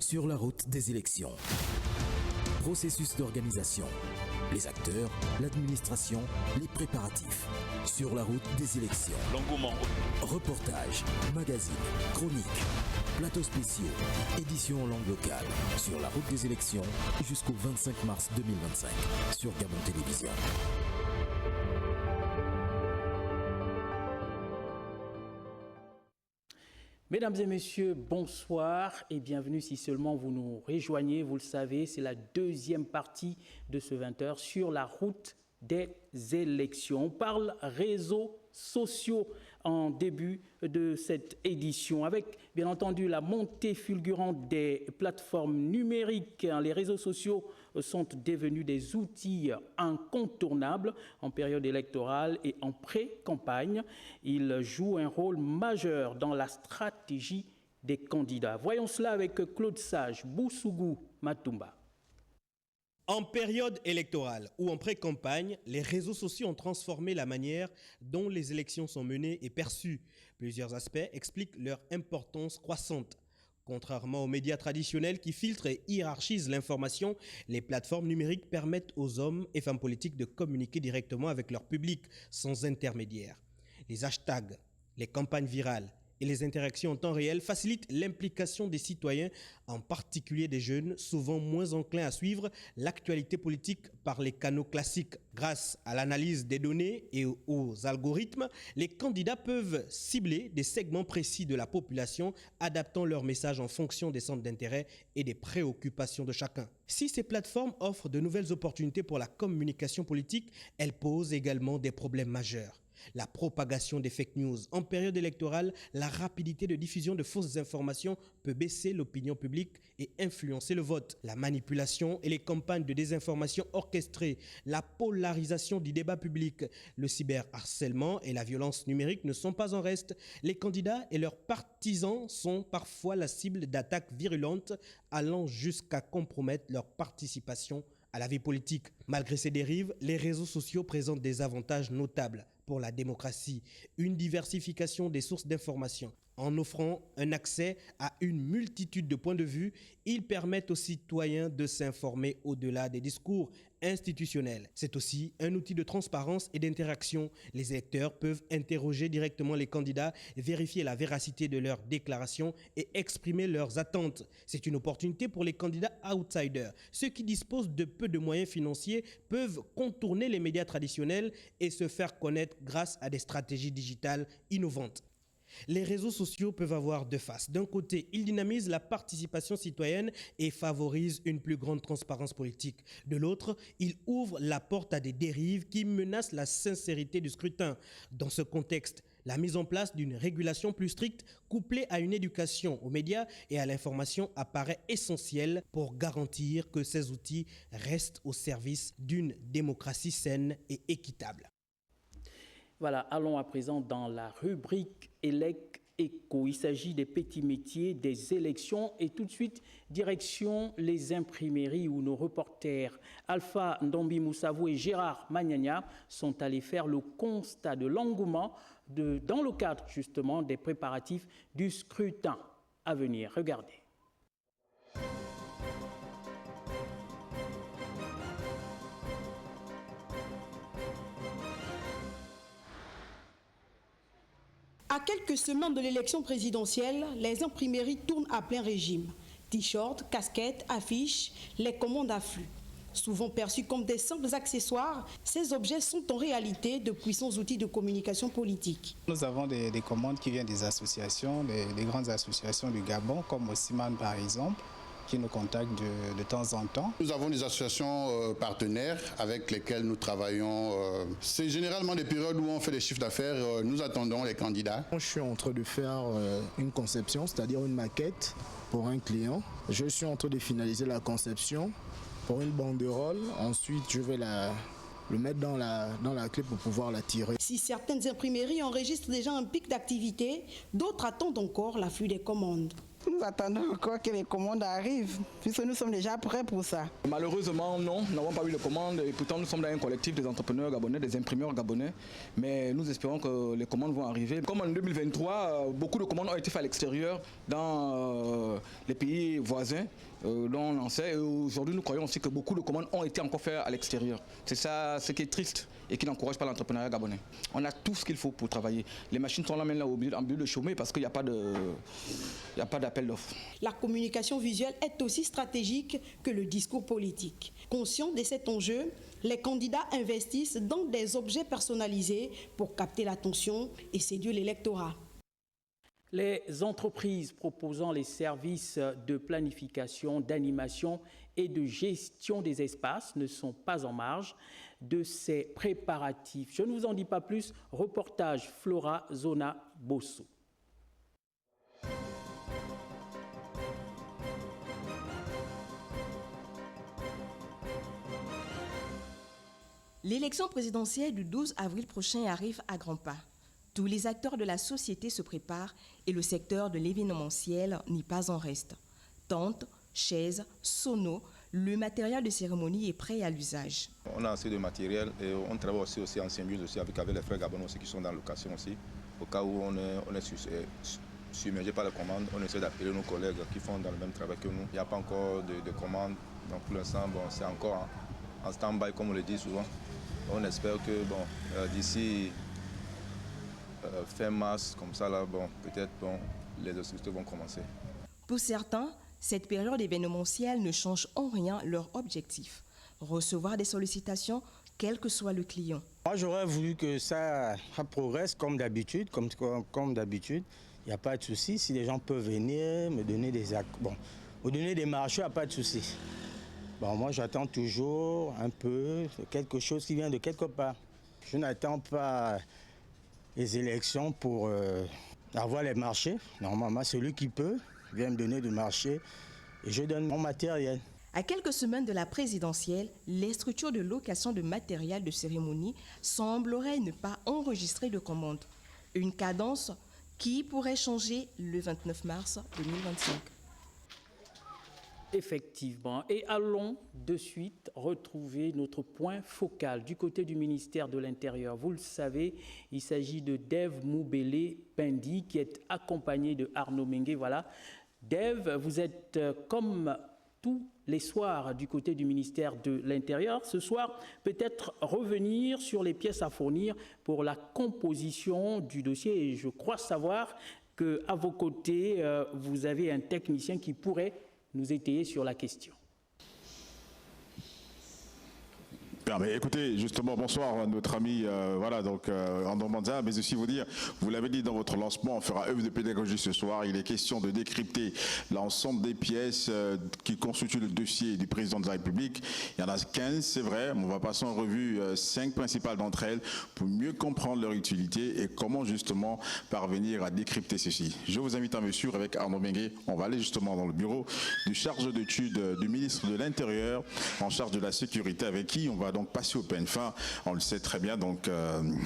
sur la route des élections. Processus d'organisation, les acteurs, l'administration, les préparatifs. Sur la route des élections. L'engouement. Reportages, magazines, chroniques, plateaux spéciaux, éditions en langue locale. Sur la route des élections jusqu'au 25 mars 2025 sur Gabon Télévision. Mesdames et messieurs, bonsoir et bienvenue. Si seulement vous nous rejoignez, vous le savez, c'est la deuxième partie de ce 20h sur la route des élections. On parle réseaux sociaux en début de cette édition avec bien entendu la montée fulgurante des plateformes numériques. Les réseaux sociaux sont devenus des outils incontournables en période électorale et en pré-campagne. Ils jouent un rôle majeur dans la stratégie des candidats. Voyons cela avec Claude Sage, Boussougou Matumba. En période électorale ou en pré-campagne, les réseaux sociaux ont transformé la manière dont les élections sont menées et perçues. Plusieurs aspects expliquent leur importance croissante. Contrairement aux médias traditionnels qui filtrent et hiérarchisent l'information, les plateformes numériques permettent aux hommes et femmes politiques de communiquer directement avec leur public sans intermédiaire. Les hashtags, les campagnes virales et les interactions en temps réel facilitent l'implication des citoyens, en particulier des jeunes, souvent moins enclins à suivre l'actualité politique par les canaux classiques. Grâce à l'analyse des données et aux algorithmes, les candidats peuvent cibler des segments précis de la population, adaptant leurs messages en fonction des centres d'intérêt et des préoccupations de chacun. Si ces plateformes offrent de nouvelles opportunités pour la communication politique, elles posent également des problèmes majeurs. La propagation des fake news. En période électorale, la rapidité de diffusion de fausses informations peut baisser l'opinion publique et influencer le vote. La manipulation et les campagnes de désinformation orchestrées, la polarisation du débat public, le cyberharcèlement et la violence numérique ne sont pas en reste. Les candidats et leurs partisans sont parfois la cible d'attaques virulentes allant jusqu'à compromettre leur participation à la vie politique. Malgré ces dérives, les réseaux sociaux présentent des avantages notables pour la démocratie, une diversification des sources d'information. En offrant un accès à une multitude de points de vue, ils permettent aux citoyens de s'informer au-delà des discours institutionnels. C'est aussi un outil de transparence et d'interaction. Les électeurs peuvent interroger directement les candidats, vérifier la véracité de leurs déclarations et exprimer leurs attentes. C'est une opportunité pour les candidats outsiders. Ceux qui disposent de peu de moyens financiers peuvent contourner les médias traditionnels et se faire connaître grâce à des stratégies digitales innovantes. Les réseaux sociaux peuvent avoir deux faces. D'un côté, ils dynamisent la participation citoyenne et favorisent une plus grande transparence politique. De l'autre, ils ouvrent la porte à des dérives qui menacent la sincérité du scrutin. Dans ce contexte, la mise en place d'une régulation plus stricte, couplée à une éducation aux médias et à l'information, apparaît essentielle pour garantir que ces outils restent au service d'une démocratie saine et équitable. Voilà, allons à présent dans la rubrique Élec Éco. Il s'agit des petits métiers des élections et tout de suite, direction les imprimeries où nos reporters Alpha Ndombi Moussavou et Gérard Magnagna sont allés faire le constat de l'engouement dans le cadre justement des préparatifs du scrutin à venir. Regardez. À quelques semaines de l'élection présidentielle, les imprimeries tournent à plein régime. T-shirts, casquettes, affiches, les commandes affluent. Souvent perçus comme des simples accessoires, ces objets sont en réalité de puissants outils de communication politique. Nous avons des commandes qui viennent des associations, des grandes associations du Gabon, comme Osiman par exemple, qui nous contactent de temps en temps. Nous avons des associations partenaires avec lesquelles nous travaillons. C'est généralement des périodes où on fait des chiffres d'affaires. Nous attendons les candidats. Je suis en train de faire une conception, c'est-à-dire une maquette pour un client. Je suis en train de finaliser la conception pour une banderole. Ensuite, je vais le mettre dans la clé pour pouvoir la tirer. Si certaines imprimeries enregistrent déjà un pic d'activité, d'autres attendent encore l'afflux des commandes. Nous attendons encore que les commandes arrivent, puisque nous sommes déjà prêts pour ça. Malheureusement, non, nous n'avons pas eu de commandes. Et pourtant, nous sommes dans un collectif des entrepreneurs gabonais, des imprimeurs gabonais. Mais nous espérons que les commandes vont arriver. Comme en 2023, beaucoup de commandes ont été faites à l'extérieur, dans les pays voisins dont on en sait. Et aujourd'hui, nous croyons aussi que beaucoup de commandes ont été encore faites à l'extérieur. C'est ça ce qui est triste et qui n'encourage pas l'entrepreneuriat gabonais. On a tout ce qu'il faut pour travailler. Les machines sont là maintenant en milieu de chômer parce qu'il n'y a pas d'appel d'offres. La communication visuelle est aussi stratégique que le discours politique. Conscients de cet enjeu, les candidats investissent dans des objets personnalisés pour capter l'attention et séduire l'électorat. Les entreprises proposant les services de planification, d'animation et de gestion des espaces ne sont pas en marge de ces préparatifs. Je ne vous en dis pas plus. Reportage Flora Zona Bosso. L'élection présidentielle du 12 avril prochain arrive à grands pas. Tous les acteurs de la société se préparent et le secteur de l'événementiel n'y pas en reste. Tentes, chaises, sonos, le matériel de cérémonie est prêt à l'usage. On a assez de matériel et on travaille aussi en symbiose aussi avec les frères gabonais aussi qui sont dans la location aussi. Au cas où on est submergé par les commandes, on essaie d'appeler nos collègues qui font dans le même travail que nous. Il n'y a pas encore de commandes, donc pour l'instant c'est encore en stand-by comme on le dit souvent. On espère que d'ici fin mars, comme ça, là, peut-être les activités vont commencer. Pour certains, cette période événementielle ne change en rien leur objectif. Recevoir des sollicitations, quel que soit le client. Moi, j'aurais voulu que ça progresse comme d'habitude. Comme d'habitude, il n'y a pas de souci. Si les gens peuvent venir, me donner des marchés, il n'y a pas de souci. Moi, j'attends toujours un peu quelque chose qui vient de quelque part. Je n'attends pas les élections pour avoir les marchés. Normalement, celui qui peut vient me donner du marché et je donne mon matériel. À quelques semaines de la présidentielle, les structures de location de matériel de cérémonie sembleraient ne pas enregistrer de commandes. Une cadence qui pourrait changer le 29 mars 2025. Effectivement. Et allons de suite retrouver notre point focal du côté du ministère de l'Intérieur. Vous le savez, il s'agit de Dave Moubele Pendi qui est accompagné de Arnaud Mengue. Voilà. Dave, vous êtes comme tous les soirs du côté du ministère de l'Intérieur. Ce soir, peut-être revenir sur les pièces à fournir pour la composition du dossier. Et je crois savoir qu'à vos côtés, vous avez un technicien qui pourrait nous étayer sur la question. Bien, mais écoutez, justement, bonsoir notre ami André Manza, mais aussi vous dire, vous l'avez dit dans votre lancement, on fera œuvre de pédagogie ce soir. Il est question de décrypter l'ensemble des pièces qui constituent le dossier du président de la République. Il y en a 15, c'est vrai, on va passer en revue 5 principales d'entre elles pour mieux comprendre leur utilité et comment justement parvenir à décrypter ceci. Je vous invite à me suivre avec Arnaud Mengue. On va aller justement dans le bureau du chargé d'études du ministre de l'Intérieur en charge de la sécurité, avec qui on va donc passer au peigne fin. On le sait très bien, donc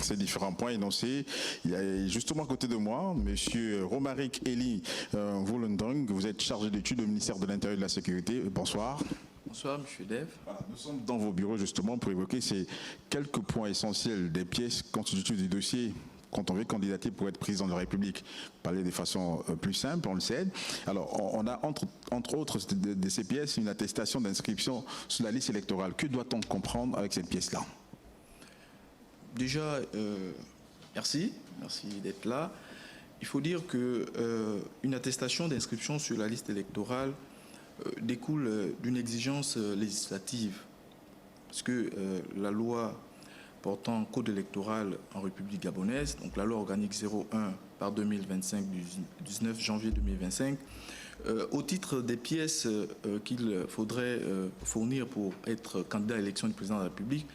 ces différents points énoncés. Il y a justement à côté de moi, monsieur Romaric Eli Volendong, vous êtes chargé d'études au ministère de l'Intérieur et de la Sécurité. Bonsoir. Bonsoir, monsieur Dev. Voilà, nous sommes dans vos bureaux justement pour évoquer ces quelques points essentiels des pièces constitutives du dossier quand on veut candidater pour être président de la République. Parler de façon plus simple, on le sait. Alors, on a entre autres de ces pièces une attestation d'inscription sur la liste électorale. Que doit-on comprendre avec cette pièce-là? Déjà, merci d'être là. Il faut dire qu'une attestation d'inscription sur la liste électorale découle d'une exigence législative. Parce que la loi portant code électoral en République gabonaise, donc la loi organique 01/2025 du 19 janvier 2025, au titre des pièces qu'il faudrait fournir pour être candidat à l'élection du président de la République,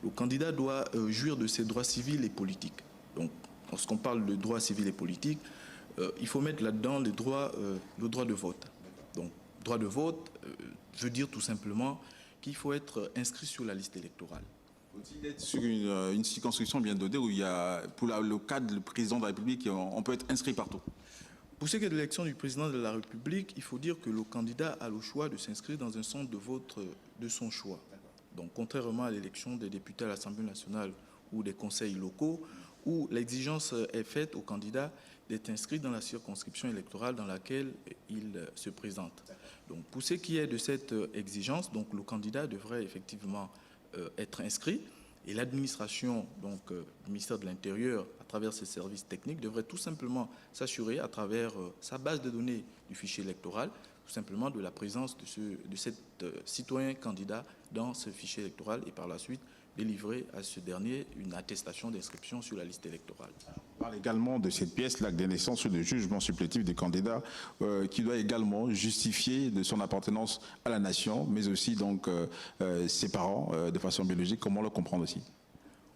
le candidat doit jouir de ses droits civils et politiques. Donc, lorsqu'on parle de droits civils et politiques, il faut mettre là-dedans le droit de vote. Donc, droit de vote veut dire tout simplement qu'il faut être inscrit sur la liste électorale. Faut-il être sur une circonscription bien dotée où il y a, pour le cadre du président de la République, on peut être inscrit partout? Pour ce qui est de l'élection du président de la République, il faut dire que le candidat a le choix de s'inscrire dans un centre de vote de son choix. Donc, contrairement à l'élection des députés à l'Assemblée nationale ou des conseils locaux, où l'exigence est faite au candidat d'être inscrit dans la circonscription électorale dans laquelle il se présente. Donc, pour ce qui est de cette exigence, donc, le candidat devrait effectivement être inscrit et l'administration, donc le ministère de l'Intérieur, à travers ses services techniques, devrait tout simplement s'assurer à travers sa base de données du fichier électoral, tout simplement de la présence de cet citoyen candidat dans ce fichier électoral et par la suite délivrer à ce dernier une attestation d'inscription sur la liste électorale. On parle également de cette pièce, l'acte de naissance ou de jugement supplétif des candidats, qui doit également justifier de son appartenance à la nation, mais aussi donc ses parents de façon biologique. Comment le comprendre aussi?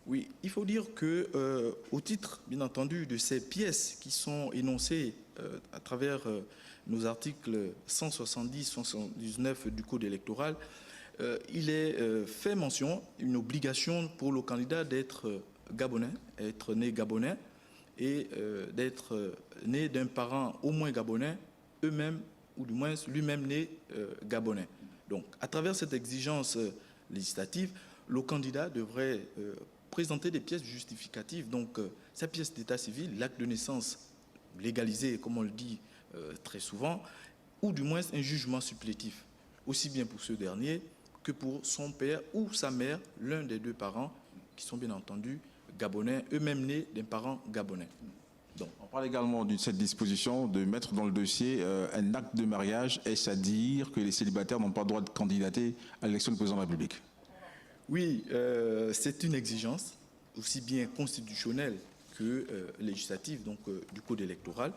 Oui, il faut dire que au titre, bien entendu, de ces pièces qui sont énoncées à travers nos articles 170-179 du Code électoral, il est fait mention d'une obligation pour le candidat d'être gabonais, être né gabonais et d'être né d'un parent au moins gabonais, eux-mêmes, ou du moins lui-même né gabonais. Donc, à travers cette exigence législative, le candidat devrait présenter des pièces justificatives, donc sa pièce d'état civil, l'acte de naissance légalisé, comme on le dit très souvent, ou du moins un jugement supplétif, aussi bien pour ce dernier que pour son père ou sa mère, l'un des deux parents, qui sont bien entendu gabonais, eux-mêmes nés d'un parent gabonais. Donc, on parle également de cette disposition de mettre dans le dossier un acte de mariage. Est-ce à dire que les célibataires n'ont pas le droit de candidater à l'élection du président de la République? Oui, c'est une exigence aussi bien constitutionnelle que législative, donc du Code électoral.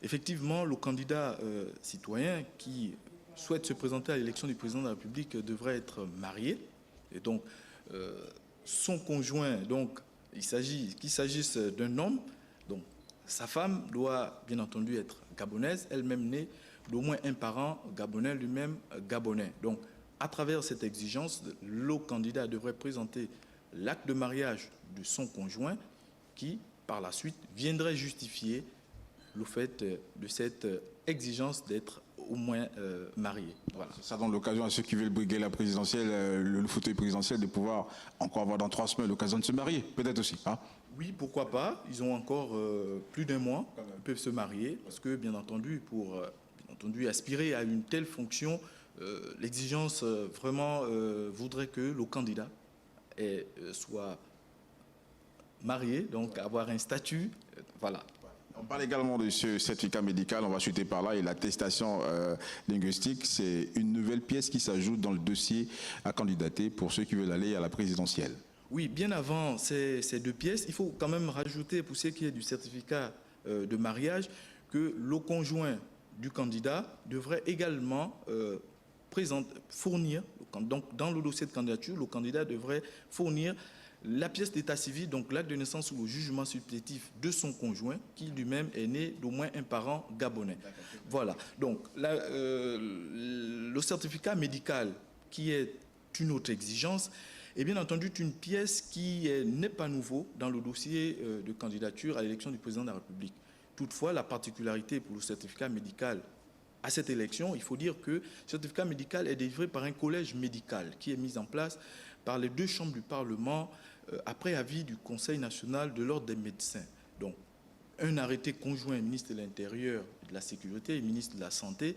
Effectivement, le candidat citoyen qui souhaite se présenter à l'élection du président de la République devrait être marié. Et donc, son conjoint, donc, qu'il s'agisse d'un homme, donc, sa femme doit bien entendu être gabonaise, elle-même née d'au moins un parent gabonais, lui-même gabonais. Donc, à travers cette exigence, le candidat devrait présenter l'acte de mariage de son conjoint qui, par la suite, viendrait justifier le fait de cette exigence d'être au moins marié. Voilà. Ça donne l'occasion à ceux qui veulent briguer la présidentielle, le fauteuil présidentiel, de pouvoir encore avoir dans 3 semaines l'occasion de se marier, peut-être aussi. Hein? Oui, pourquoi pas. Ils ont encore plus d'un mois, ils peuvent se marier, parce que, bien entendu, pour aspirer à une telle fonction, l'exigence vraiment voudrait que le candidat soit marié, donc avoir un statut, voilà. On parle également de ce certificat médical, on va chuter par là, et l'attestation linguistique, c'est une nouvelle pièce qui s'ajoute dans le dossier à candidater pour ceux qui veulent aller à la présidentielle. Oui, bien avant ces 2 pièces, il faut quand même rajouter, pour ce qui est du certificat de mariage, que le conjoint du candidat devrait également fournir, donc dans le dossier de candidature, le candidat devrait fournir la pièce d'état civil, donc l'acte de naissance ou le jugement supplétif de son conjoint, qui lui-même est né d'au moins un parent gabonais. Voilà. Donc, le certificat médical, qui est une autre exigence, est bien entendu une pièce qui n'est pas nouveau dans le dossier de candidature à l'élection du président de la République. Toutefois, la particularité pour le certificat médical à cette élection, il faut dire que le certificat médical est délivré par un collège médical qui est mis en place par les 2 chambres du Parlement après avis du Conseil national de l'ordre des médecins. Donc, un arrêté conjoint ministre de l'Intérieur et de la Sécurité et ministre de la Santé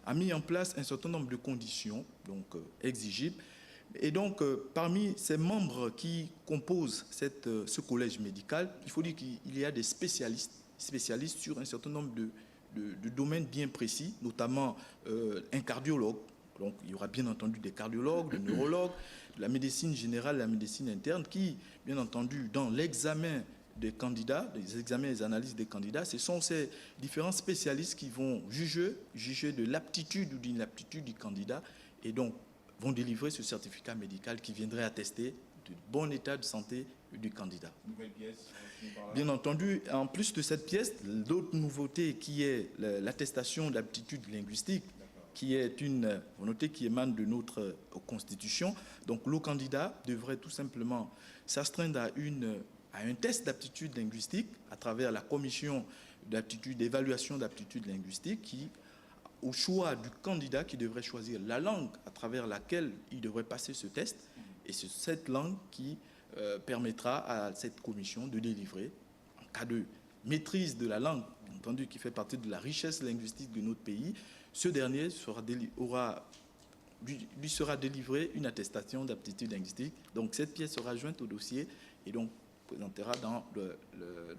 a mis en place un certain nombre de conditions donc, exigibles. Et donc, parmi ces membres qui composent ce collège médical, il faut dire qu'il y a des spécialistes sur un certain nombre de domaines bien précis, notamment un cardiologue. Donc, il y aura bien entendu des cardiologues, des neurologues, de la médecine générale, la médecine interne, qui, bien entendu, dans l'examen des candidats, les examens et les analyses des candidats, ce sont ces différents spécialistes qui vont juger de l'aptitude ou d'inaptitude du candidat et donc vont délivrer ce certificat médical qui viendrait attester du bon état de santé du candidat. Nouvelle pièce. Bien entendu, en plus de cette pièce, l'autre nouveauté qui est l'attestation d'aptitude linguistique, qui est une volonté qui émane de notre Constitution. Donc le candidat devrait tout simplement s'astreindre à un test d'aptitude linguistique à travers la commission d'évaluation d'aptitude linguistique au choix du candidat qui devrait choisir la langue à travers laquelle il devrait passer ce test. Et c'est cette langue qui permettra à cette commission de délivrer, en cas de maîtrise de la langue, bien entendu, qui fait partie de la richesse linguistique de notre pays, ce dernier lui sera délivré une attestation d'aptitude linguistique. Donc cette pièce sera jointe au dossier et donc présentera dans le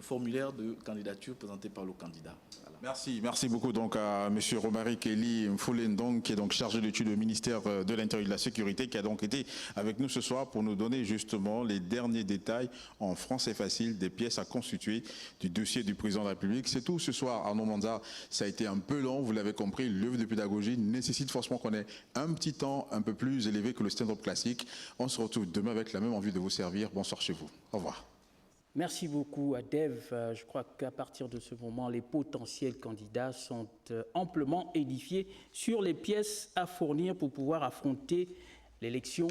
formulaire de candidature présenté par le candidat. Voilà. Merci beaucoup donc à M. Romaric Eli Mfoulendong, qui est donc chargé d'études au ministère de l'Intérieur et de la Sécurité, qui a donc été avec nous ce soir pour nous donner justement les derniers détails en français facile des pièces à constituer du dossier du président de la République. C'est tout ce soir. Arnaud Manza, ça a été un peu long, vous l'avez compris, l'œuvre de pédagogie nécessite forcément qu'on ait un petit temps un peu plus élevé que le stand-up classique. On se retrouve demain avec la même envie de vous servir. Bonsoir chez vous. Au revoir. Merci beaucoup à Dev. Je crois qu'à partir de ce moment, les potentiels candidats sont amplement édifiés sur les pièces à fournir pour pouvoir affronter l'élection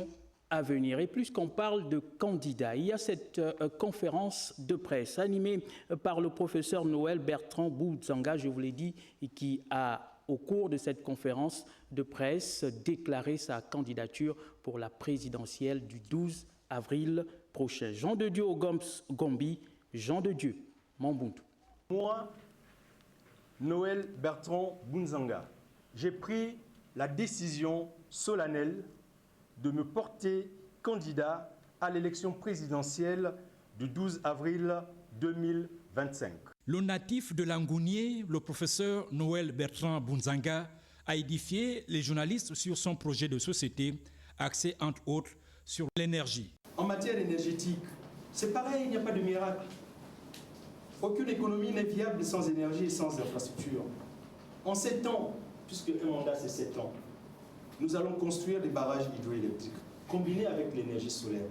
à venir. Et puisqu'on parle de candidats, il y a cette conférence de presse animée par le professeur Noël Bertrand Bouzanga, je vous l'ai dit, et qui a, au cours de cette conférence de presse, déclaré sa candidature pour la présidentielle du 12 avril prochain. Jean de Dieu Gombi, Jean de Dieu Mambuntu. Moi, Noël Bertrand Bouzanga, j'ai pris la décision solennelle de me porter candidat à l'élection présidentielle du 12 avril 2025. Le natif de Langounier, le professeur Noël Bertrand Bouzanga, a édifié les journalistes sur son projet de société, axé entre autres sur l'énergie. En matière énergétique, c'est pareil, il n'y a pas de miracle. Aucune économie n'est viable sans énergie et sans infrastructure. En 7 ans, puisque un mandat c'est 7 ans, nous allons construire des barrages hydroélectriques, combinés avec l'énergie solaire.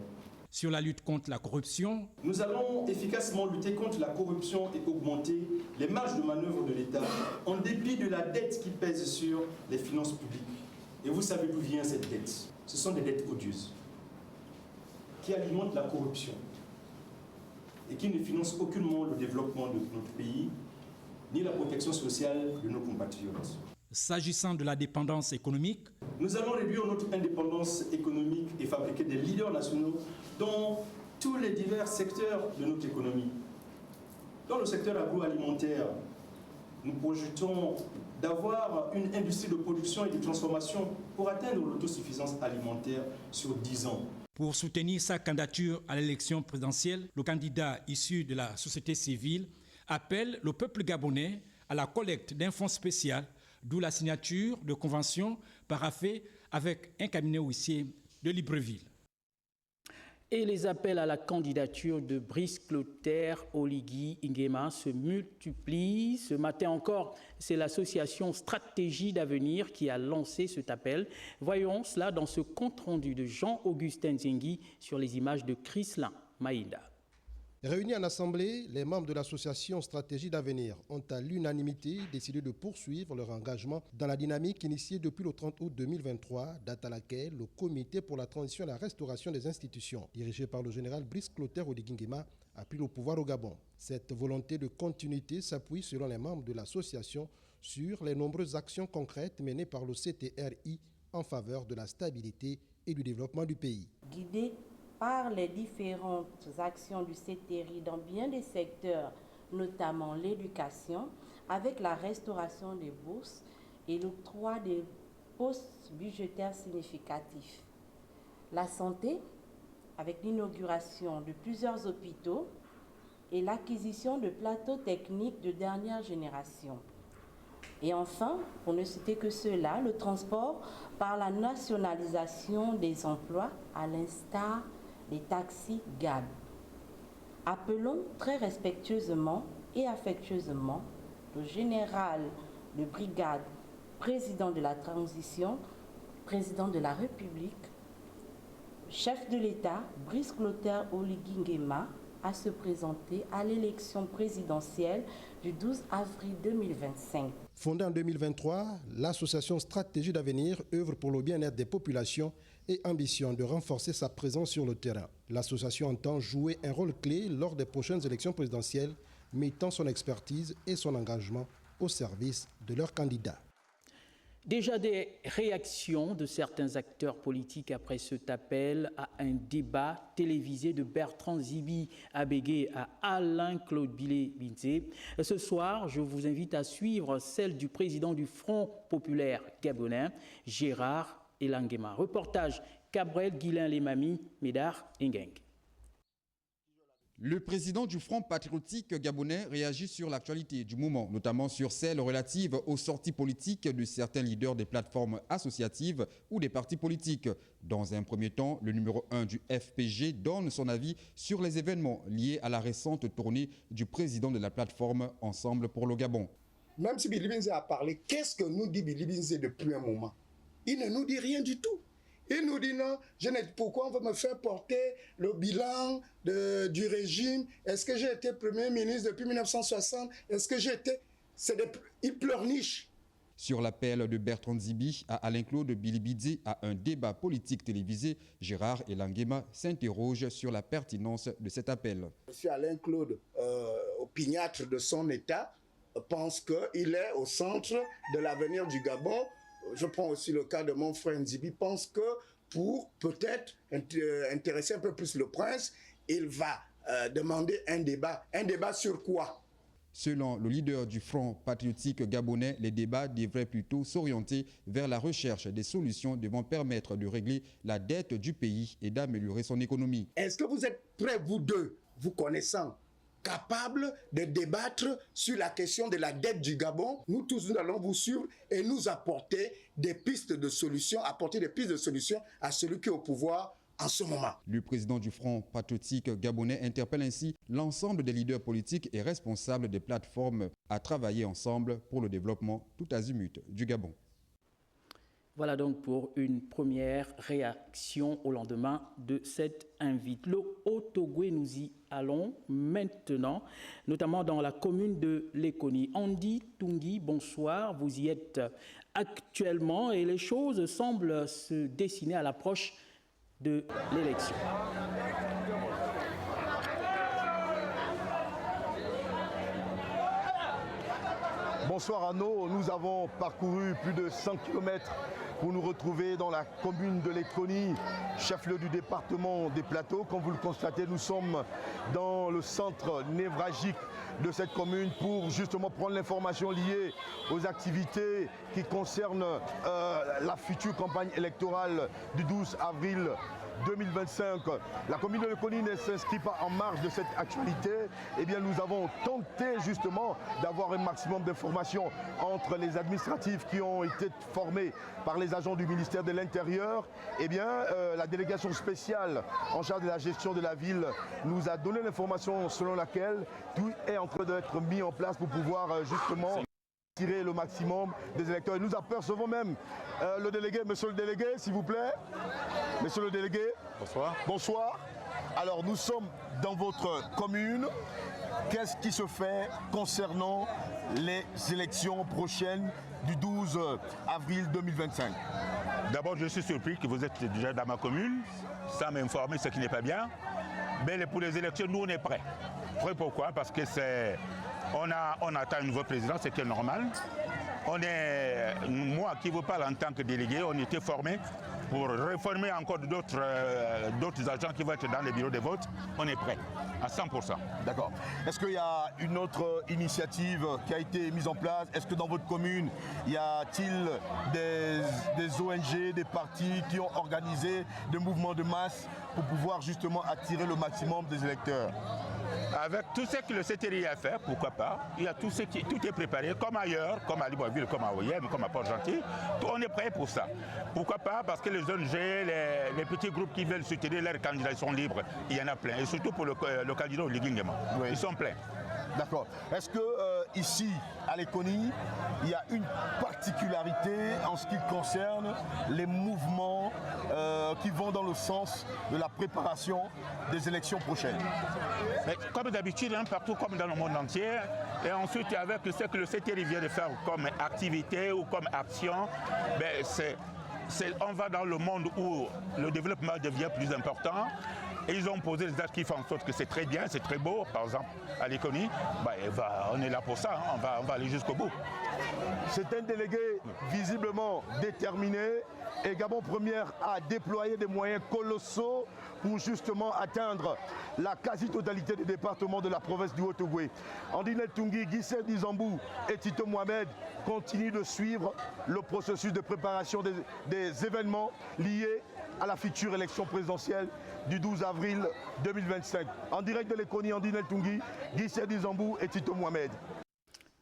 Sur la lutte contre la corruption, nous allons efficacement lutter contre la corruption et augmenter les marges de manœuvre de l'État, en dépit de la dette qui pèse sur les finances publiques. Et vous savez d'où vient cette dette? Ce sont des dettes odieuses, qui alimentent la corruption et qui ne financent aucunement le développement de notre pays, ni la protection sociale de nos compatriotes. S'agissant de la dépendance économique, nous allons réduire notre indépendance économique et fabriquer des leaders nationaux dans tous les divers secteurs de notre économie. Dans le secteur agroalimentaire, nous projetons d'avoir une industrie de production et de transformation pour atteindre l'autosuffisance alimentaire sur 10 ans. Pour soutenir sa candidature à l'élection présidentielle, le candidat issu de la société civile appelle le peuple gabonais à la collecte d'un fonds spécial, d'où la signature de conventions paraphées avec un cabinet huissier de Libreville. Et les appels à la candidature de Brice Clotaire Oligui Nguema se multiplient. Ce matin encore, c'est l'association Stratégie d'avenir qui a lancé cet appel. Voyons cela dans ce compte-rendu de Jean-Augustin Zengui sur les images de Chrislin Maïda. Réunis en assemblée, les membres de l'association Stratégie d'avenir ont à l'unanimité décidé de poursuivre leur engagement dans la dynamique initiée depuis le 30 août 2023, date à laquelle le Comité pour la transition et la restauration des institutions, dirigé par le général Brice Clotaire Oligui Nguema, a pris le pouvoir au Gabon. Cette volonté de continuité s'appuie, selon les membres de l'association, sur les nombreuses actions concrètes menées par le CTRI en faveur de la stabilité et du développement du pays. Guidé par les différentes actions du CTRI dans bien des secteurs, notamment l'éducation, avec la restauration des bourses et l'octroi des postes budgétaires significatifs. La santé, avec l'inauguration de plusieurs hôpitaux et l'acquisition de plateaux techniques de dernière génération. Et enfin, pour ne citer que cela, le transport par la nationalisation des emplois à l'instar des taxis GAB. Appelons très respectueusement et affectueusement le général de brigade, président de la transition, président de la République, chef de l'État, Brice Clotaire Oligui Nguema, à se présenter à l'élection présidentielle du 12 avril 2025. Fondée en 2023, l'association Stratégie d'avenir œuvre pour le bien-être des populations et ambitionne de renforcer sa présence sur le terrain. L'association entend jouer un rôle clé lors des prochaines élections présidentielles mettant son expertise et son engagement au service de leurs candidats. Déjà des réactions de certains acteurs politiques après cet appel à un débat télévisé de Bertrand Zibi Abégué à Alain-Claude Bilé-Binzé. Ce soir, je vous invite à suivre celle du président du Front populaire gabonais, Gérard Elangema. Reportage Cabrel Guilain-Lemami, Médard Ingeng. Le président du Front patriotique gabonais réagit sur l'actualité du moment, notamment sur celle relative aux sorties politiques de certains leaders des plateformes associatives ou des partis politiques. Dans un premier temps, le numéro 1 du FPG donne son avis sur les événements liés à la récente tournée du président de la plateforme Ensemble pour le Gabon. Même si Billy-Binzé a parlé, qu'est-ce que nous dit Billy-Binzé depuis un moment? Il ne nous dit rien du tout. Il nous dit non, pourquoi on veut me faire porter le bilan du régime? Est-ce que j'ai été Premier ministre depuis 1960? Est-ce que j'ai été... Il pleurniche. Sur l'appel de Bertrand Zibi à Alain-Claude Bilibidze à un débat politique télévisé, Gérard Elangema s'interroge sur la pertinence de cet appel. M. Alain-Claude, opiniâtre de son État, pense qu'il est au centre de l'avenir du Gabon. Je prends aussi le cas de mon frère Nzibi, pense que pour peut-être intéresser un peu plus le prince, il va demander un débat. Un débat sur quoi? Selon le leader du Front patriotique gabonais, les débats devraient plutôt s'orienter vers la recherche des solutions devant permettre de régler la dette du pays et d'améliorer son économie. Est-ce que vous êtes prêts, vous deux, vous connaissant, capables de débattre sur la question de la dette du Gabon? Nous tous, nous allons vous suivre et nous apporter des pistes de solutions, apporter des pistes de solutions à celui qui est au pouvoir en ce moment. Le président du Front patriotique gabonais interpelle ainsi l'ensemble des leaders politiques et responsables des plateformes à travailler ensemble pour le développement tout azimut du Gabon. Voilà donc pour une première réaction au lendemain de cette invite. Le Haut-Ogooué, nous y allons maintenant, notamment dans la commune de Lekoni. Andy Tungi, bonsoir, vous y êtes actuellement et les choses semblent se dessiner à l'approche de l'élection. Bonsoir Arnaud, nous avons parcouru plus de 100 km pour nous retrouver dans la commune de Lekoni, chef-lieu du département des Plateaux. Comme vous le constatez, nous sommes dans le centre névralgique de cette commune pour justement prendre l'information liée aux activités qui concernent la future campagne électorale du 12 avril 2025. La commune de Lekoni ne s'inscrit pas en marge de cette actualité. Eh bien, nous avons tenté justement d'avoir un maximum d'informations entre les administratifs qui ont été formés par les agents du ministère de l'Intérieur. Eh bien, la délégation spéciale en charge de la gestion de la ville nous a donné l'information selon laquelle tout est en train d'être mis en place pour pouvoir justement tirer le maximum des électeurs. Et nous apercevons même le délégué, monsieur le délégué, s'il vous plaît. Monsieur le délégué. Bonsoir. Bonsoir. Alors nous sommes dans votre commune. Qu'est-ce qui se fait concernant les élections prochaines du 12 avril 2025? D'abord, je suis surpris que vous êtes déjà dans ma commune, sans m'informer, ce qui n'est pas bien. Mais pour les élections, nous, on est prêts. Prêts pourquoi? Parce que on attend un nouveau président, c'est qui est normal. Moi qui vous parle en tant que délégué, on était formé pour réformer encore d'autres agents qui vont être dans les bureaux de vote. On est prêt à 100%. D'accord. Est-ce qu'il y a une autre initiative qui a été mise en place? Est-ce que dans votre commune, y a-t-il des ONG, des partis qui ont organisé des mouvements de masse pour pouvoir justement attirer le maximum des électeurs? Avec tout ce que le CTRI a fait, pourquoi pas? Il y a tout est préparé, comme ailleurs, comme à Libreville, comme à Oyem, comme à Port-Gentil. On est prêt pour ça. Pourquoi pas? Parce que les ONG, les petits groupes qui veulent soutenir leurs candidats, ils sont libres. Il y en a plein. Et surtout pour le candidat au Liguingema. Oui. Ils sont pleins. D'accord. Est-ce que ici, à Lekoni, il y a une particularité en ce qui concerne les mouvements qui vont dans le sens de la préparation des élections prochaines? Mais comme d'habitude, partout comme dans le monde entier, et ensuite avec ce que le CTRI vient de faire comme activité ou comme action, on va dans le monde où le développement devient plus important. Et ils ont posé des actes qui font en sorte que c'est très bien, c'est très beau. Par exemple, à l'économie, on est là pour ça, hein, on va aller jusqu'au bout. C'est un délégué visiblement déterminé et Gabon Première a déployé des moyens colossaux pour justement atteindre la quasi-totalité des départements de la province du Haut-Ogooué. Andinel Tungui, Guissé Dizambou et Tito Mohamed continuent de suivre le processus de préparation des événements liés à la future élection présidentielle du 12 avril 2025. En direct de l'Ekoni, Andinel Tungui, Guissé Dizambou et Tito Mohamed.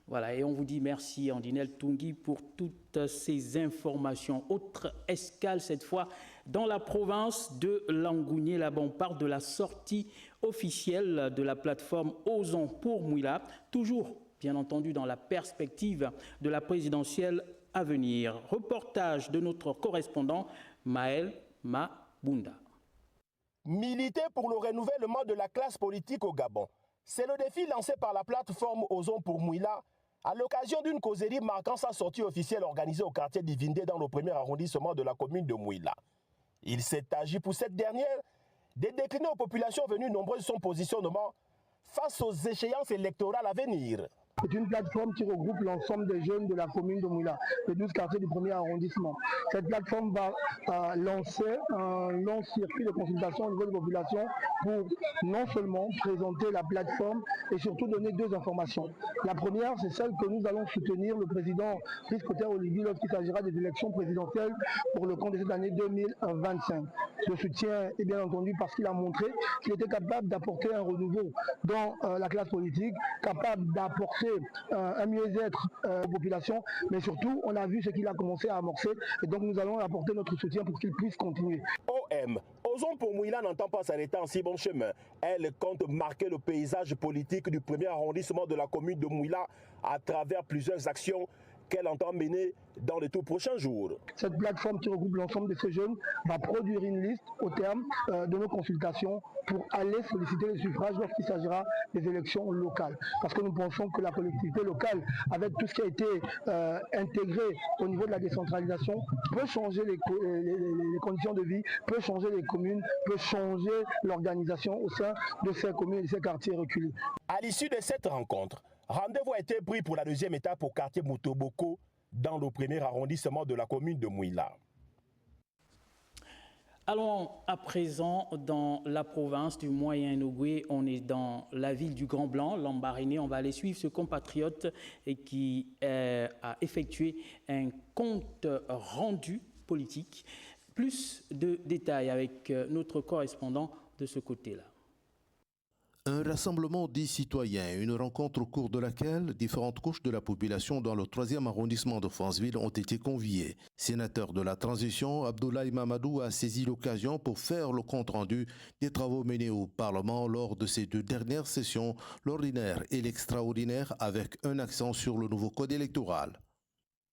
Voilà, et on vous dit merci Andinel Tungui pour toutes ces informations. Autre escale cette fois dans la province de Langounié. Là-bas, on parle de la sortie officielle de la plateforme Osons pour Mouila, toujours bien entendu dans la perspective de la présidentielle à venir. Reportage de notre correspondant Maël Mabunda. Militer pour le renouvellement de la classe politique au Gabon. C'est le défi lancé par la plateforme Osons pour Mouila à l'occasion d'une causerie marquant sa sortie officielle organisée au quartier d'Ivindé dans le premier arrondissement de la commune de Mouila. Il s'est agi pour cette dernière de décliner aux populations venues nombreuses son positionnement face aux échéances électorales à venir. C'est une plateforme qui regroupe l'ensemble des jeunes de la commune de Mouila, les 12 quartiers du premier arrondissement. Cette plateforme va lancer un long circuit de consultation au niveau des populations pour non seulement présenter la plateforme et surtout donner deux informations. La première, c'est celle que nous allons soutenir le président Christophe Olivier lorsqu'il s'agira des élections présidentielles pour le compte de cette année 2025. Ce soutien est bien entendu parce qu'il a montré qu'il était capable d'apporter un renouveau dans la classe politique, capable d'apporter un mieux-être aux populations, mais surtout on a vu ce qu'il a commencé à amorcer et donc nous allons apporter notre soutien pour qu'il puisse continuer. OM, Osons pour Mouila n'entend pas s'arrêter en si bon chemin. Elle compte marquer le paysage politique du premier arrondissement de la commune de Mouila à travers plusieurs actions qu'elle entend mener dans les tout prochains jours. Cette plateforme qui regroupe l'ensemble de ces jeunes va produire une liste au terme de nos consultations pour aller solliciter les suffrages lorsqu'il s'agira des élections locales. Parce que nous pensons que la collectivité locale, avec tout ce qui a été intégré au niveau de la décentralisation, peut changer les conditions de vie, peut changer les communes, peut changer l'organisation au sein de ces communes et de ces quartiers reculés. À l'issue de cette rencontre, rendez-vous a été pris pour la deuxième étape au quartier Moutoboko, dans le premier arrondissement de la commune de Mouila. Allons à présent dans la province du Moyen-Ogooué. On est dans la ville du Grand Blanc, Lambaréné. On va aller suivre ce compatriote qui a effectué un compte rendu politique. Plus de détails avec notre correspondant de ce côté-là. Un rassemblement des citoyens, une rencontre au cours de laquelle différentes couches de la population dans le 3e arrondissement de Franceville ont été conviées. Sénateur de la transition, Abdoulaye Mamadou a saisi l'occasion pour faire le compte-rendu des travaux menés au Parlement lors de ces deux dernières sessions, l'ordinaire et l'extraordinaire, avec un accent sur le nouveau code électoral.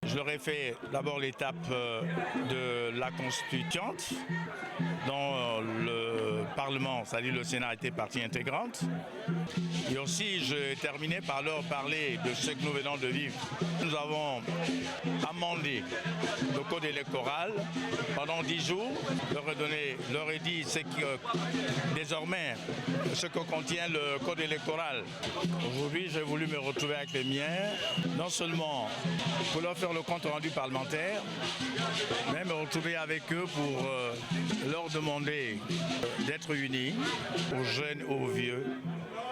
Je leur ai fait d'abord l'étape de la constituante, dont le Parlement, c'est-à-dire le Sénat, était partie intégrante. Et aussi, je terminais par leur parler de ce que nous venons de vivre. Nous avons amendé le code électoral pendant 10 jours. Leur ai dit désormais ce que contient le code électoral. Aujourd'hui, j'ai voulu me retrouver avec les miens, non seulement pour leur faire le compte rendu parlementaire, mais me retrouver avec eux pour leur demander d'être unis, aux jeunes, aux vieux,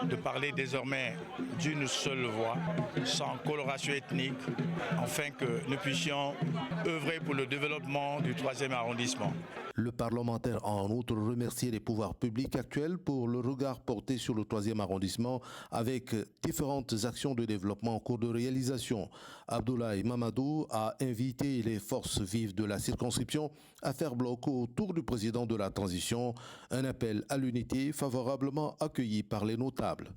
de parler désormais d'une seule voix, sans coloration ethnique, afin que nous puissions œuvrer pour le développement du 3e arrondissement. Le parlementaire a en outre remercié les pouvoirs publics actuels pour le regard porté sur le 3e arrondissement avec différentes actions de développement en cours de réalisation. Abdoulaye Mamadou a invité les forces vives de la circonscription à faire bloc autour du président de la transition, un appel à l'unité favorablement accueilli par les notables.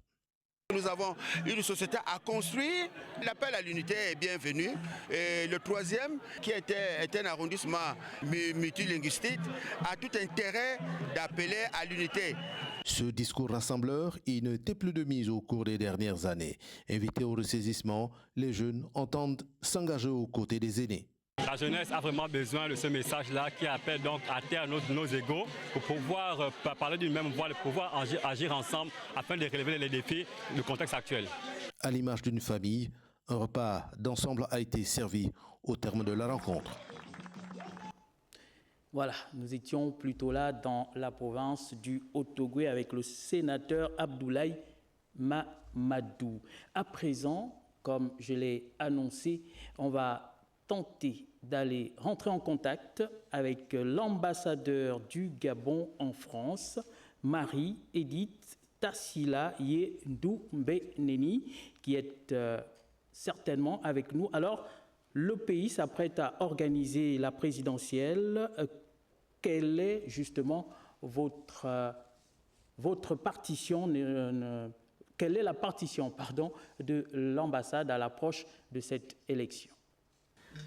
Nous avons une société à construire. L'appel à l'unité est bienvenu. Et le 3e, qui est un arrondissement multilinguistique, a tout intérêt d'appeler à l'unité. Ce discours rassembleur, il n'était plus de mise au cours des dernières années. Invités au ressaisissement, les jeunes entendent s'engager aux côtés des aînés. La jeunesse a vraiment besoin de ce message-là qui appelle donc à terre nos égos pour pouvoir parler d'une même voix, pour pouvoir agir ensemble afin de relever les défis du contexte actuel. À l'image d'une famille, un repas d'ensemble a été servi au terme de la rencontre. Voilà, nous étions plutôt là dans la province du Haut-Ogooué avec le sénateur Abdoulaye Mamadou. À présent, comme je l'ai annoncé, on va tenter d'aller rentrer en contact avec l'ambassadeur du Gabon en France, Marie-Edith Tassila Ndoumbeneni, qui est certainement avec nous. Alors, le pays s'apprête à organiser la présidentielle. Quelle est justement votre partition, quelle est la partition de l'ambassade à l'approche de cette élection?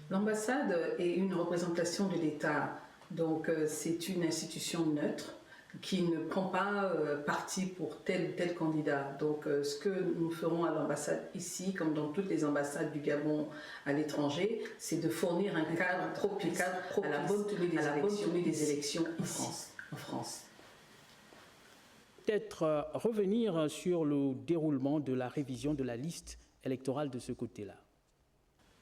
L'ambassade est une représentation de l'État, donc c'est une institution neutre qui ne prend pas parti pour tel ou tel candidat. Donc ce que nous ferons à l'ambassade ici, comme dans toutes les ambassades du Gabon à l'étranger, c'est de fournir un cadre propice à la bonne tenue des élections ici, en France. Peut-être revenir sur le déroulement de la révision de la liste électorale de ce côté-là.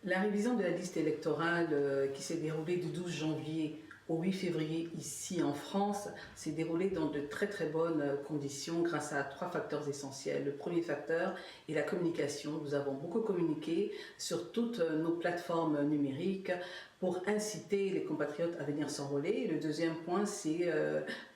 La révision de la liste électorale qui s'est déroulée du 12 janvier au 8 février ici en France s'est déroulée dans de très très bonnes conditions grâce à 3 facteurs essentiels. Le premier facteur est la communication. Nous avons beaucoup communiqué sur toutes nos plateformes numériques pour inciter les compatriotes à venir s'enrôler. Le deuxième point, c'est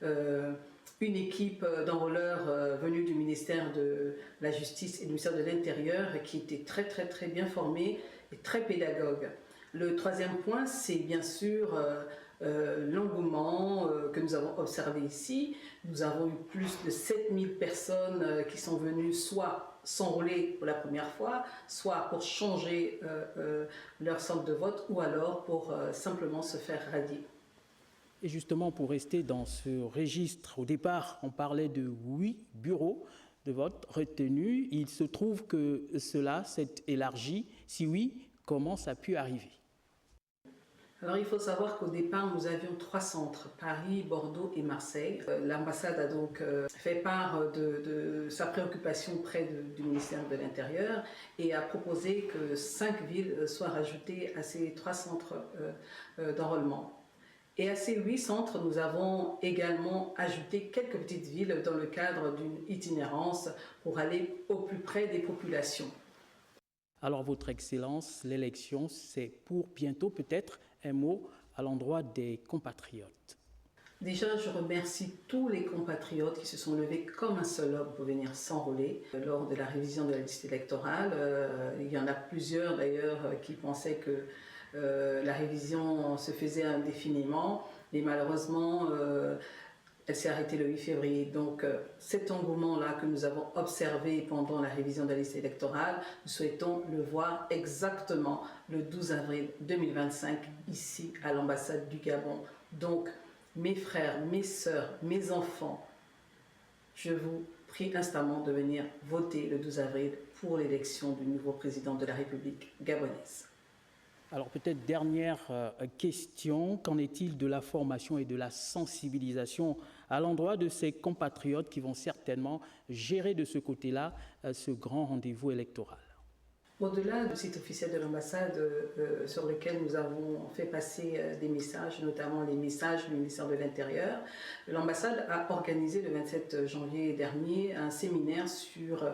une équipe d'enrôleurs venus du ministère de la Justice et du ministère de l'Intérieur qui était très très très bien formée et très pédagogue. Le troisième point, c'est bien sûr l'engouement que nous avons observé ici. Nous avons eu plus de 7000 personnes qui sont venues soit s'enrôler pour la première fois, soit pour changer leur centre de vote ou alors pour simplement se faire radier. Et justement, pour rester dans ce registre, au départ, on parlait de 8 bureaux de vote retenus. Il se trouve que cela s'est élargi. Si oui, comment ça a pu arriver? Alors il faut savoir qu'au départ, nous avions 3 centres, Paris, Bordeaux et Marseille. L'ambassade a donc fait part de sa préoccupation près du ministère de l'Intérieur et a proposé que 5 villes soient rajoutées à ces 3 centres d'enrôlement. Et à ces 8 centres, nous avons également ajouté quelques petites villes dans le cadre d'une itinérance pour aller au plus près des populations. Alors, Votre Excellence, l'élection, c'est pour bientôt peut-être un mot à l'endroit des compatriotes. Déjà, je remercie tous les compatriotes qui se sont levés comme un seul homme pour venir s'enrôler lors de la révision de la liste électorale. Il y en a plusieurs d'ailleurs qui pensaient que la révision se faisait indéfiniment, mais malheureusement, elle s'est arrêtée le 8 février. Donc, cet engouement-là que nous avons observé pendant la révision de la liste électorale, nous souhaitons le voir exactement le 12 avril 2025, ici à l'ambassade du Gabon. Donc, mes frères, mes sœurs, mes enfants, je vous prie instamment de venir voter le 12 avril pour l'élection du nouveau président de la République gabonaise. Alors peut-être dernière question, qu'en est-il de la formation et de la sensibilisation à l'endroit de ces compatriotes qui vont certainement gérer de ce côté-là ce grand rendez-vous électoral? Au-delà du site officiel de l'ambassade sur lequel nous avons fait passer des messages, notamment les messages du ministère de l'Intérieur, l'ambassade a organisé le 27 janvier dernier un séminaire sur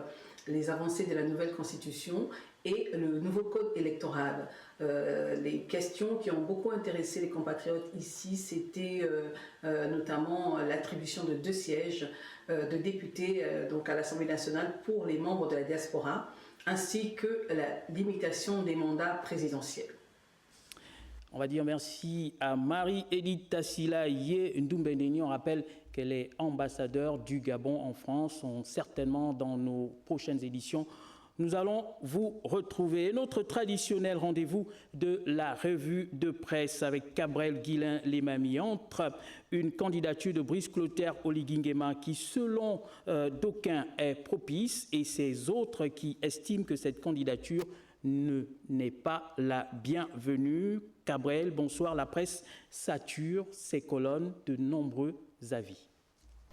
les avancées de la nouvelle constitution et le nouveau code électoral. Les questions qui ont beaucoup intéressé les compatriotes ici, c'était notamment l'attribution de 2 sièges de députés donc à l'Assemblée nationale pour les membres de la diaspora, ainsi que la limitation des mandats présidentiels. On va dire merci à Marie-Edith Tassila Ndoumbeneni. On rappelle qu'elle est ambassadeur du Gabon en France. Certainement, dans nos prochaines éditions, nous allons vous retrouver. Notre traditionnel rendez-vous de la revue de presse avec Cabrel Guillain Lemami entre une candidature de Brice Clotaire Oligingema qui, selon d'aucuns, est propice et ces autres qui estiment que cette candidature n'est pas la bienvenue. Cabrel, bonsoir. La presse sature ses colonnes de nombreux avis.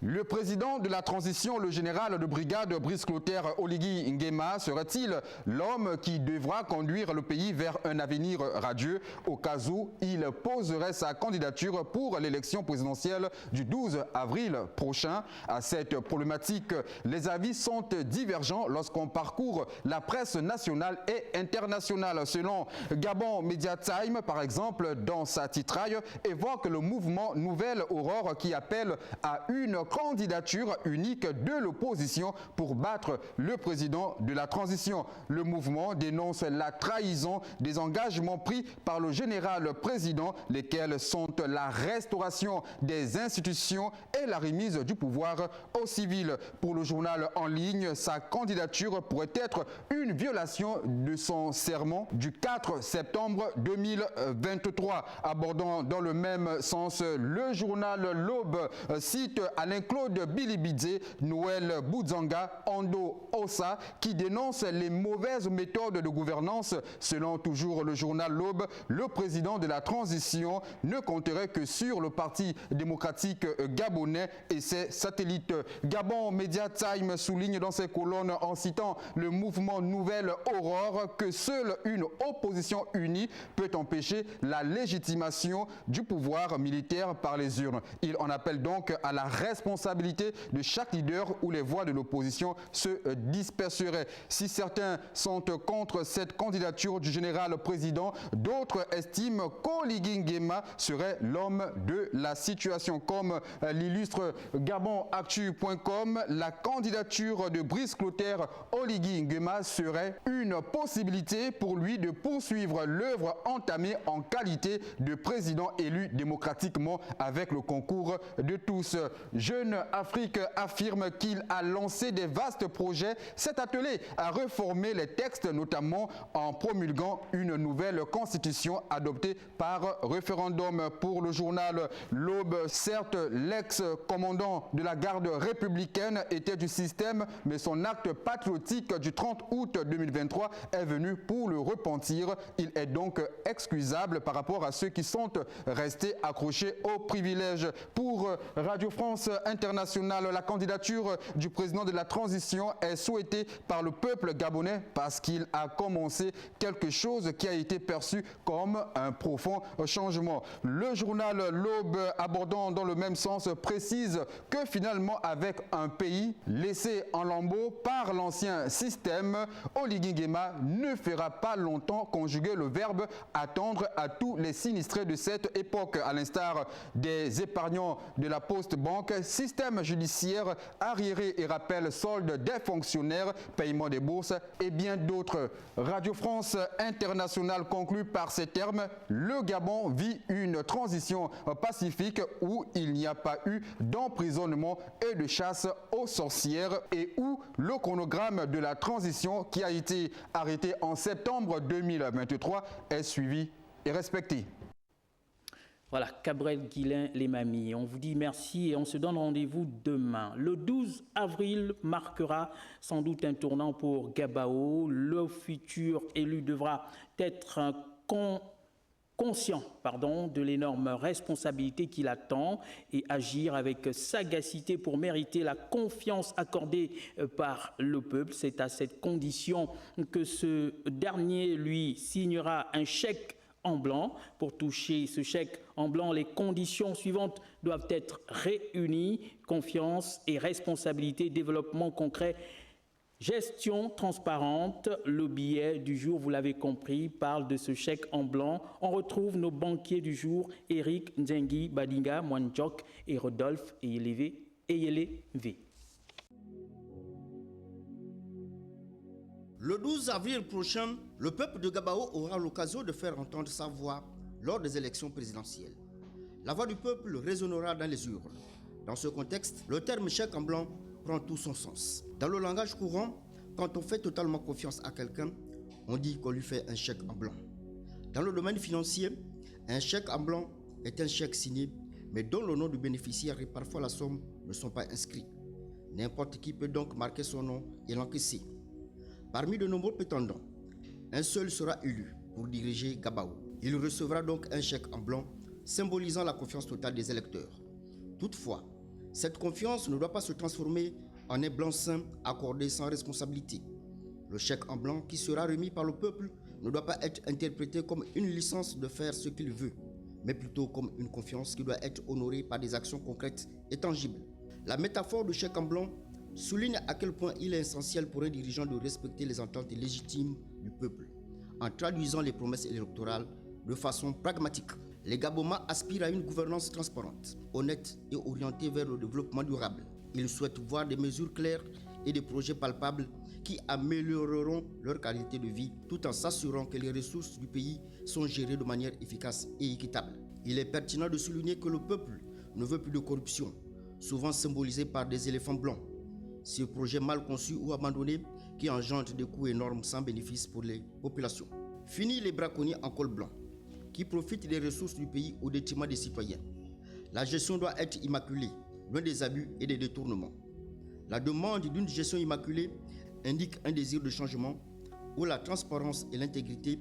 Le président de la transition, le général de brigade Brice Clotaire Oligui Nguema, serait-il l'homme qui devra conduire le pays vers un avenir radieux au cas où il poserait sa candidature pour l'élection présidentielle du 12 avril prochain? À cette problématique, les avis sont divergents lorsqu'on parcourt la presse nationale et internationale. Selon Gabon Media Time, par exemple, dans sa titraille, évoque le mouvement Nouvelle Aurore qui appelle à une candidature unique de l'opposition pour battre le président de la transition. Le mouvement dénonce la trahison des engagements pris par le général président, lesquels sont la restauration des institutions et la remise du pouvoir aux civils. Pour le journal en ligne, sa candidature pourrait être une violation de son serment du 4 septembre 2023. Abordant dans le même sens, le journal L'Aube cite Alain-Claude Bilibidze, Noël Boudzanga, Ando Ossa, qui dénonce les mauvaises méthodes de gouvernance. Selon toujours le journal L'Aube, le président de la transition ne compterait que sur le Parti démocratique gabonais et ses satellites. Gabon Media Time souligne dans ses colonnes en citant le mouvement Nouvelle Aurore que seule une opposition unie peut empêcher la légitimation du pouvoir militaire par les urnes. Il en appelle donc à la responsabilité de chaque leader où les voix de l'opposition se disperseraient. Si certains sont contre cette candidature du général président, d'autres estiment qu'Oligui Nguema serait l'homme de la situation. Comme l'illustre GabonActu.com, la candidature de Brice Clotaire Oligui Nguema serait une possibilité pour lui de poursuivre l'œuvre entamée en qualité de président élu démocratiquement avec le concours de tous. Jeune Afrique affirme qu'il a lancé des vastes projets, s'est attelé à réformer les textes, notamment en promulguant une nouvelle constitution adoptée par référendum. Pour le journal L'Aube, certes, l'ex-commandant de la garde républicaine était du système, mais son acte patriotique du 30 août 2023 est venu pour le repentir. Il est donc excusable par rapport à ceux qui sont restés accrochés aux privilèges. Pour Radio France Internationale, la candidature du président de la transition est souhaitée par le peuple gabonais parce qu'il a commencé quelque chose qui a été perçu comme un profond changement. Le journal L'Aube, abordant dans le même sens, précise que finalement, avec un pays laissé en lambeaux par l'ancien système, Oligui Nguema ne fera pas longtemps conjuguer le verbe attendre à tous les sinistrés de cette époque, à l'instar des épargnants de la Poste Banque, système judiciaire arriéré et rappel solde des fonctionnaires, paiement des bourses et bien d'autres. Radio France Internationale conclut par ces termes: le Gabon vit une transition pacifique où il n'y a pas eu d'emprisonnement et de chasse aux sorcières et où le chronogramme de la transition qui a été arrêté en septembre 2023 est suivi et respecté. Voilà, Cabrel Guillain, les mamies. On vous dit merci et on se donne rendez-vous demain. Le 12 avril marquera sans doute un tournant pour Gabao. Le futur élu devra être conscient de l'énorme responsabilité qu'il attend et agir avec sagacité pour mériter la confiance accordée par le peuple. C'est à cette condition que ce dernier lui signera un chèque en blanc. Pour toucher ce chèque en blanc, les conditions suivantes doivent être réunies: confiance et responsabilité, développement concret, gestion transparente. Le billet du jour, vous l'avez compris, parle de ce chèque en blanc. On retrouve nos banquiers du jour, Eric Nzengi Badinga Mwanjok et Rodolphe Eyele V. Le 12 avril prochain, le peuple de Gabao aura l'occasion de faire entendre sa voix lors des élections présidentielles. La voix du peuple résonnera dans les urnes. Dans ce contexte, le terme chèque en blanc prend tout son sens. Dans le langage courant, quand on fait totalement confiance à quelqu'un, on dit qu'on lui fait un chèque en blanc. Dans le domaine financier, un chèque en blanc est un chèque signé, mais dont le nom du bénéficiaire et parfois la somme ne sont pas inscrits. N'importe qui peut donc marquer son nom et l'encaisser. Parmi de nombreux prétendants, un seul sera élu pour diriger Gabao. Il recevra donc un chèque en blanc, symbolisant la confiance totale des électeurs. Toutefois, cette confiance ne doit pas se transformer en un blanc-seing accordé sans responsabilité. Le chèque en blanc qui sera remis par le peuple ne doit pas être interprété comme une licence de faire ce qu'il veut, mais plutôt comme une confiance qui doit être honorée par des actions concrètes et tangibles. La métaphore du chèque en blanc souligne à quel point il est essentiel pour un dirigeant de respecter les attentes légitimes du peuple, en traduisant les promesses électorales de façon pragmatique. Les Gabonais aspirent à une gouvernance transparente, honnête et orientée vers le développement durable. Ils souhaitent voir des mesures claires et des projets palpables qui amélioreront leur qualité de vie tout en s'assurant que les ressources du pays sont gérées de manière efficace et équitable. Il est pertinent de souligner que le peuple ne veut plus de corruption, souvent symbolisée par des éléphants blancs. Ce projet mal conçu ou abandonné qui engendre des coûts énormes sans bénéfice pour les populations. Fini les braconniers en col blanc qui profitent des ressources du pays au détriment des citoyens. La gestion doit être immaculée, loin des abus et des détournements. La demande d'une gestion immaculée indique un désir de changement où la transparence et l'intégrité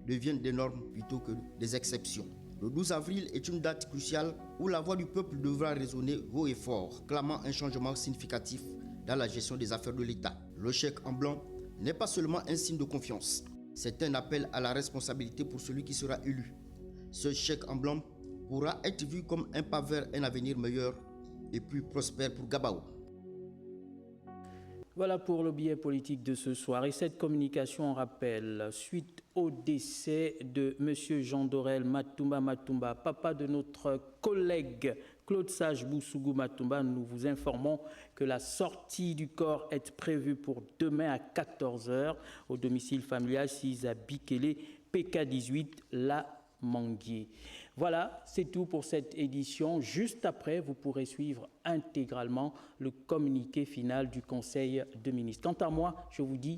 deviennent des normes plutôt que des exceptions. Le 12 avril est une date cruciale où la voix du peuple devra résonner haut et fort, clamant un changement significatif dans la gestion des affaires de l'État. Le chèque en blanc n'est pas seulement un signe de confiance, c'est un appel à la responsabilité pour celui qui sera élu. Ce chèque en blanc pourra être vu comme un pas vers un avenir meilleur et plus prospère pour Gabao. Voilà pour le billet politique de ce soir. Et cette communication rappelle, suite au décès de M. Jean Dorel Matumba, papa de notre collègue Claude Sage Boussougou Matumba, nous vous informons que la sortie du corps est prévue pour demain à 14h au domicile familial 6 à Bikele, PK18, La Manguier. Voilà, c'est tout pour cette édition. Juste après, vous pourrez suivre intégralement le communiqué final du Conseil de ministres. Quant à moi, je vous dis